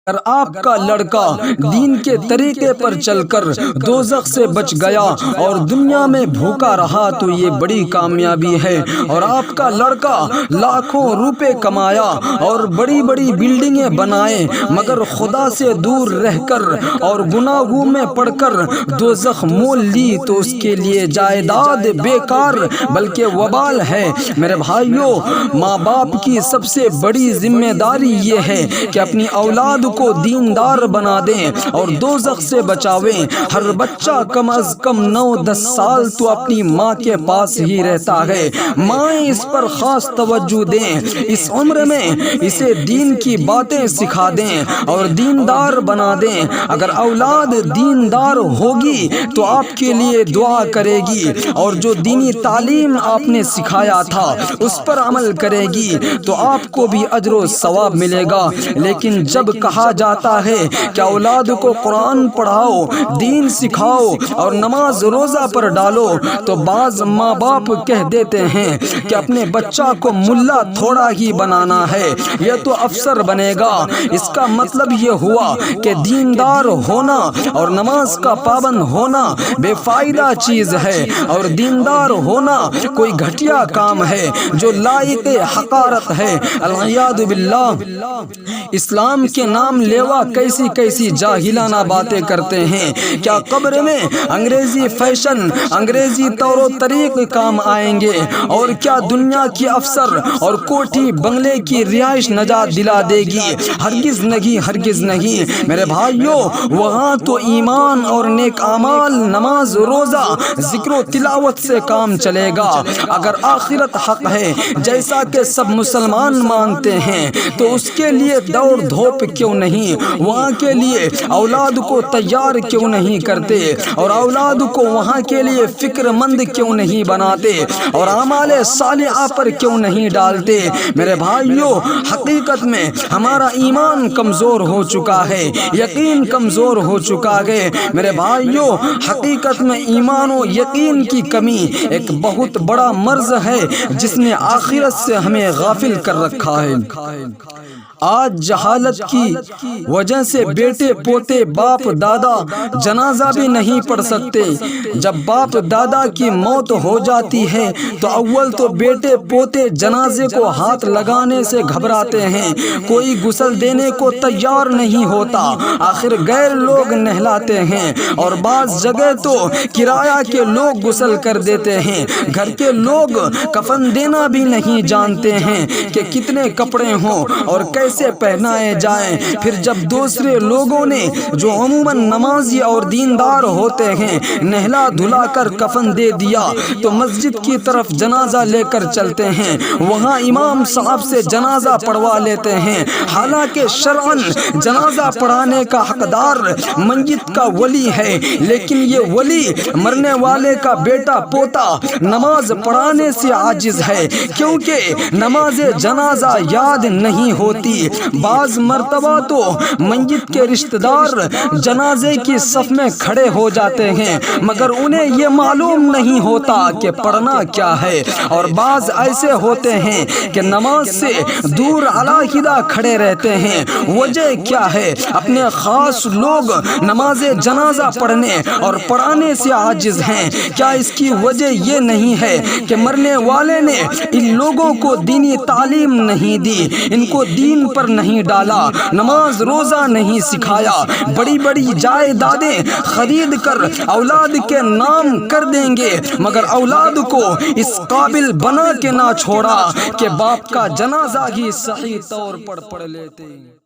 اگر آپ کا لڑکا دین کے طریقے پر چل کر دوزخ سے بچ گیا اور دنیا میں بھوکا رہا تو یہ بڑی کامیابی ہے، اور آپ کا لڑکا لاکھوں روپے کمایا اور بڑی بڑی بلڈنگیں بنائے مگر خدا سے دور رہ کر اور گناہوں میں پڑ کر دوزخ مول لی تو اس کے لیے جائیداد بیکار بلکہ وبال ہے۔ میرے بھائیوں، ماں باپ کی سب سے بڑی ذمہ داری یہ ہے کہ اپنی اولاد کو دیندار بنا دیں اور دوزخ سے بچاویں۔ ہر بچہ کم از کم 9-10 سال تو اپنی ماں کے پاس ہی رہتا ہے، مائیں اس پر خاص توجہ دیں، اس عمر میں اسے دین کی باتیں سکھا دیں اور دیندار بنا دیں۔ اگر اولاد دیندار ہوگی تو آپ کے لیے دعا کرے گی اور جو دینی تعلیم آپ نے سکھایا تھا اس پر عمل کرے گی تو آپ کو بھی اجر و ثواب ملے گا۔ لیکن جب کہا جاتا ہے کہ اولاد کو قرآن پڑھاؤ، دین سکھاؤ اور نماز روزہ پر ڈالو تو بعض ماں باپ کہہ دیتے ہیں کہ اپنے بچہ کو ملا تھوڑا ہی بنانا ہے، یہ تو افسر بنے گا۔ اس کا مطلب یہ ہوا کہ دیندار ہونا اور نماز کا پابند ہونا بے فائدہ چیز ہے اور دیندار ہونا کوئی گھٹیا کام ہے جو لائق حقارت ہے۔ العیاذ باللہ، اسلام کے نام لیوا کیسی کیسی جاہلانہ باتیں کرتے ہیں۔ کیا قبر میں انگریزی فیشن، انگریزی طور و طریق کام آئیں گے؟ اور کیا دنیا کی افسر اور کوٹھی بنگلے کی رہائش نجات دلا دے گی؟ ہرگز نہیں، ہرگز نہیں۔ میرے بھائیوں، وہاں تو ایمان اور نیک اعمال، نماز روزہ، ذکر و تلاوت سے کام چلے گا۔ اگر آخرت حق ہے جیسا کہ سب مسلمان مانتے ہیں تو اس کے لیے دوڑ دھوپ کیوں نہیں؟ وہاں کے لیے اولاد کو تیار کیوں نہیں کرتے اور اولاد کو وہاں کے لیے فکر مند کیوں نہیں بناتے اور اعمال صالحہ پر کیوں نہیں ڈالتے؟ میرے بھائیوں، حقیقت میں ہمارا ایمان کمزور ہو چکا ہے، یقین کمزور ہو چکا ہے۔ میرے بھائیوں، حقیقت میں ایمان و یقین کی کمی ایک بہت بڑا مرض ہے جس نے آخرت سے ہمیں غافل کر رکھا ہے۔ آج جہالت کی وجہ سے بیٹے پوتے باپ دادا جنازہ بھی نہیں پڑھ سکتے۔ جب باپ دادا کی موت ہو جاتی ہے تو اول تو بیٹے پوتے جنازے کو ہاتھ لگانے سے گھبراتے ہیں، کوئی غسل دینے کو تیار نہیں ہوتا، آخر غیر لوگ نہلاتے ہیں اور بعض جگہ تو کرایہ کے لوگ غسل کر دیتے ہیں۔ گھر کے لوگ کفن دینا بھی نہیں جانتے ہیں کہ کتنے کپڑے ہوں اور کیسے پہنائے جائیں۔ پھر جب دوسرے لوگوں نے جو عموماً نمازی اور دیندار ہوتے ہیں نہلا دھلا کر کفن دے دیا تو مسجد کی طرف جنازہ لے کر چلتے ہیں، وہاں امام صاحب سے جنازہ پڑھوا لیتے ہیں، حالانکہ شرعاً جنازہ پڑھانے کا حقدار میت کا ولی ہے، لیکن یہ ولی مرنے والے کا بیٹا پوتا نماز پڑھانے سے عاجز ہے کیونکہ نماز جنازہ یاد نہیں ہوتی۔ بعض مرتبہ تو میت کے رشتہ دار جنازے کی صف میں کھڑے ہو جاتے ہیں مگر انہیں یہ معلوم نہیں ہوتا کہ پڑھنا کیا ہے، اور بعض ایسے ہوتے ہیں کہ نماز سے دور علیحدہ کھڑے رہتے ہیں۔ وجہ کیا ہے؟ اپنے خاص لوگ نماز جنازہ پڑھنے اور پڑھانے سے عاجز ہیں۔ کیا اس کی وجہ یہ نہیں ہے کہ مرنے والے نے ان لوگوں کو دینی تعلیم نہیں دی، ان کو دین پر نہیں ڈالا، نماز روزہ نہیں سکھایا، بڑی بڑی جائیدادیں خرید کر اولاد کے نام کر دیں گے مگر اولاد کو اس قابل بنا کے نہ چھوڑا کہ باپ کا جنازہ ہی صحیح طور پر پڑھ لیتے؟